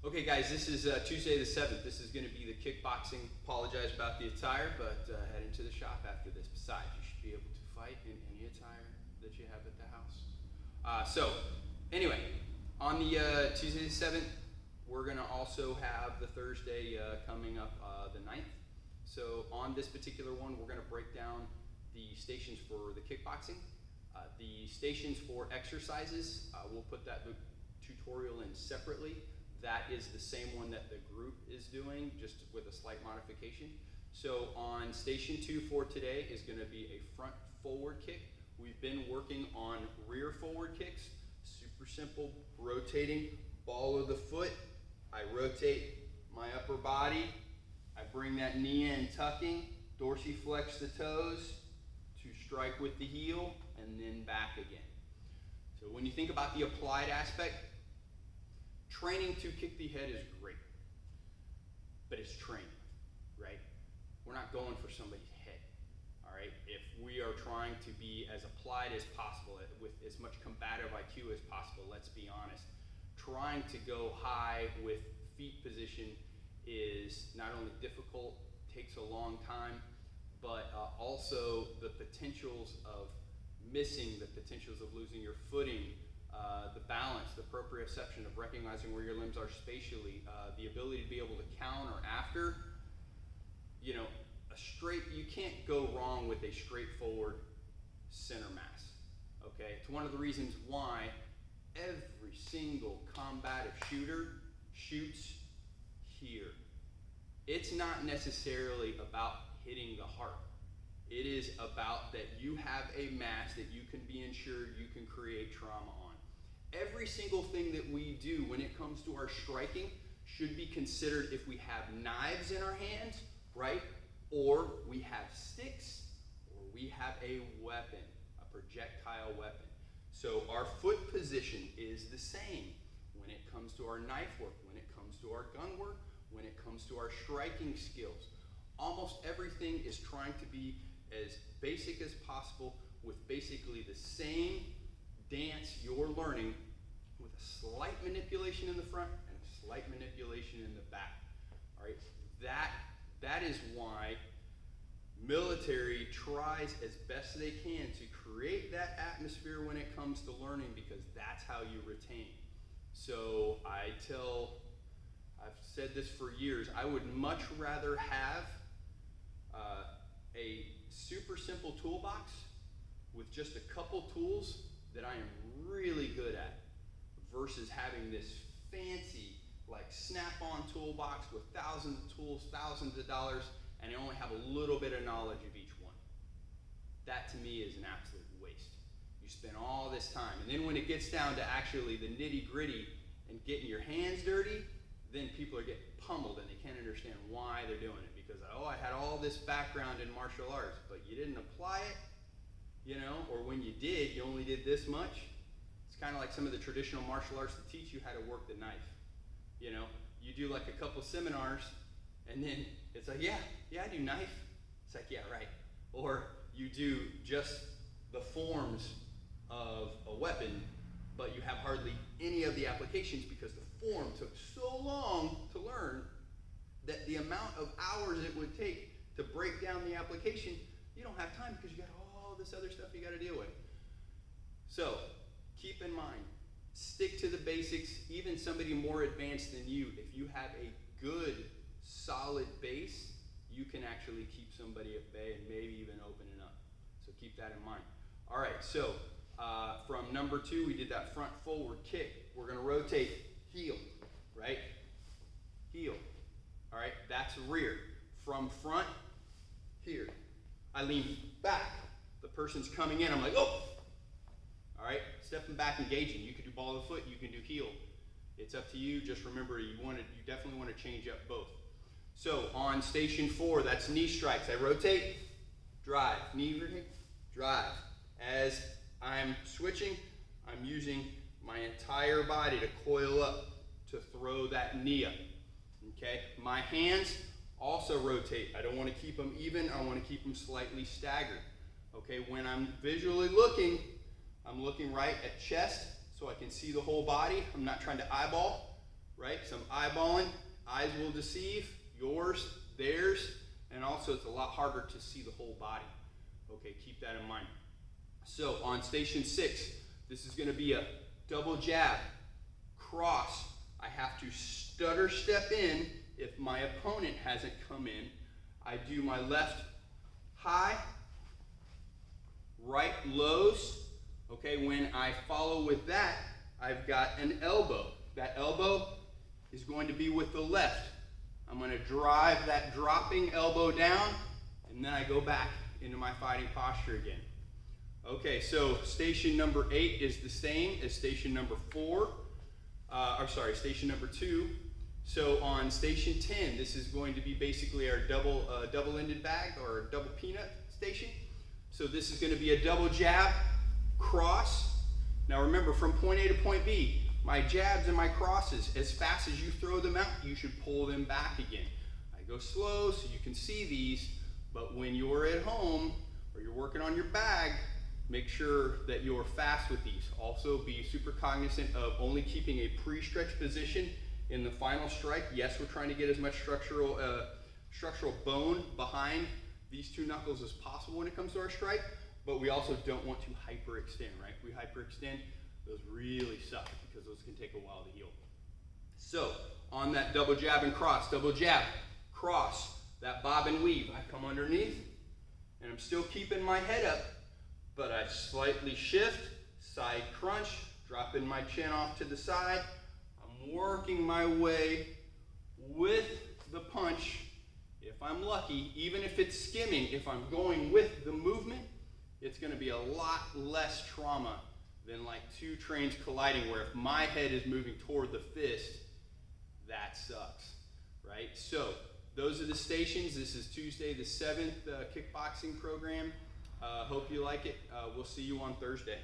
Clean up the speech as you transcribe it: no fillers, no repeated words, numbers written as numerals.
Okay guys, this is Tuesday the 7th. This is going to be the kickboxing. Apologize about the attire, but head into the shop after this. Besides, you should be able to fight in any attire that you have at the house. So, anyway, on the Tuesday the 7th, we're going to also have the Thursday coming up the 9th. So on this particular one, we're going to break down the stations for the kickboxing. The stations for exercises, we'll put that tutorial in separately. That is the same one that the group is doing, just with a slight modification. So on station 2 for today is going to be a front forward kick. We've been working on rear forward kicks. Super simple, rotating ball of the foot. I rotate my upper body. I bring that knee in, tucking, dorsiflex the toes to strike with the heel, and then back again. So when you think about the applied aspect, training to kick the head is great, but it's training, right? We're not going for somebody's head, all right? If we are trying to be as applied as possible, with as much combative IQ as possible, let's be honest, trying to go high with feet position is not only difficult, takes a long time, but also the potentials of missing, the potentials of losing your footing, the balance, the proprioception of recognizing where your limbs are spatially, the ability to be able to counter after. You know, you can't go wrong with a straightforward center mass, okay? It's one of the reasons why every single combative shooter shoots here. It's not necessarily about hitting the heart. It is about that you have a mass that you can be ensured you can create trauma on. Every single thing that we do when it comes to our striking should be considered if we have knives in our hands, right? Or we have sticks, or we have a weapon, a projectile weapon. So our foot position is the same when it comes to our knife work, when it comes to our gun work, when it comes to our striking skills. Almost everything is trying to be as basic as possible with basically the same dance you're learning, with a slight manipulation in the front and a slight manipulation in the back. All right, that is why military tries as best they can to create that atmosphere when it comes to learning, because that's how you retain. So I've said this for years, I would much rather have a super simple toolbox with just a couple tools that I am really good at, versus having this fancy, like snap-on toolbox with thousands of tools, thousands of dollars, and I only have a little bit of knowledge of each one. That to me is an absolute waste. You spend all this time, and then when it gets down to actually the nitty-gritty and getting your hands dirty, then people are getting pummeled and they can't understand why they're doing it, because, oh, I had all this background in martial arts, but you didn't apply it, you know, or when you did, you only did this much. It's kind of like some of the traditional martial arts that teach you how to work the knife. You know, you do like a couple seminars, and then it's like, yeah, I do knife. It's like, yeah, right. Or you do just the forms of a weapon, but you have hardly any of the applications because the form took so long to learn that the amount of hours it would take to break down the application, you don't have time because you got all this other stuff you got to deal with. So keep in mind, stick to the basics. Even somebody more advanced than you, if you have a good, solid base, you can actually keep somebody at bay and maybe even open it up. So keep that in mind. All right, so from number 2, we did that front forward kick. We're going to rotate heel, right? Heel. All right, that's rear. From front, here. I lean back. The person's coming in. I'm like, oh! All right, stepping back, engaging. You can do ball of the foot. You can do heel. It's up to you. Just remember, you definitely want to change up both. So on station 4, that's knee strikes. I rotate, drive, knee rotate, drive. As I'm switching, I'm using my entire body to coil up to throw that knee up. Okay, my hands also rotate. I don't want to keep them even. I want to keep them slightly staggered. Okay, when I'm visually looking, I'm looking right at chest so I can see the whole body. I'm not trying to eyeball. right? Some eyeballing. Eyes will deceive, yours, theirs, and also it's a lot harder to see the whole body. Okay, keep that in mind. So on station 6, this is going to be a double jab, cross. I have to stutter step in if my opponent hasn't come in. I do my left high, right lows. Okay, when I follow with that, I've got an elbow. That elbow is going to be with the left. I'm going to drive that dropping elbow down, and then I go back into my fighting posture again. Okay, so station number 8 is the same as station number 4. Station number 2. So on station 10, this is going to be basically our double-ended bag or double peanut station. So this is going to be a double jab, cross. Now remember, from point A to point B, my jabs and my crosses, as fast as you throw them out, you should pull them back again. I go slow so you can see these, but when you're at home or you're working on your bag, make sure that you're fast with these. Also be super cognizant of only keeping a pre-stretched position in the final strike. Yes, we're trying to get as much structural bone behind these two knuckles as possible when it comes to our strike, but we also don't want to hyperextend, right? If we hyperextend, those really suck because those can take a while to heal. So on that double jab and cross, double jab, cross, that bob and weave, I come underneath and I'm still keeping my head up, but I slightly shift, side crunch, dropping my chin off to the side. I'm working my way with the punch. If I'm lucky, even if it's skimming, if I'm going with the movement, it's going to be a lot less trauma than like two trains colliding, where if my head is moving toward the fist, that sucks, right? So those are the stations. This is Tuesday the 7th kickboxing program. Hope you like it. We'll see you on Thursday.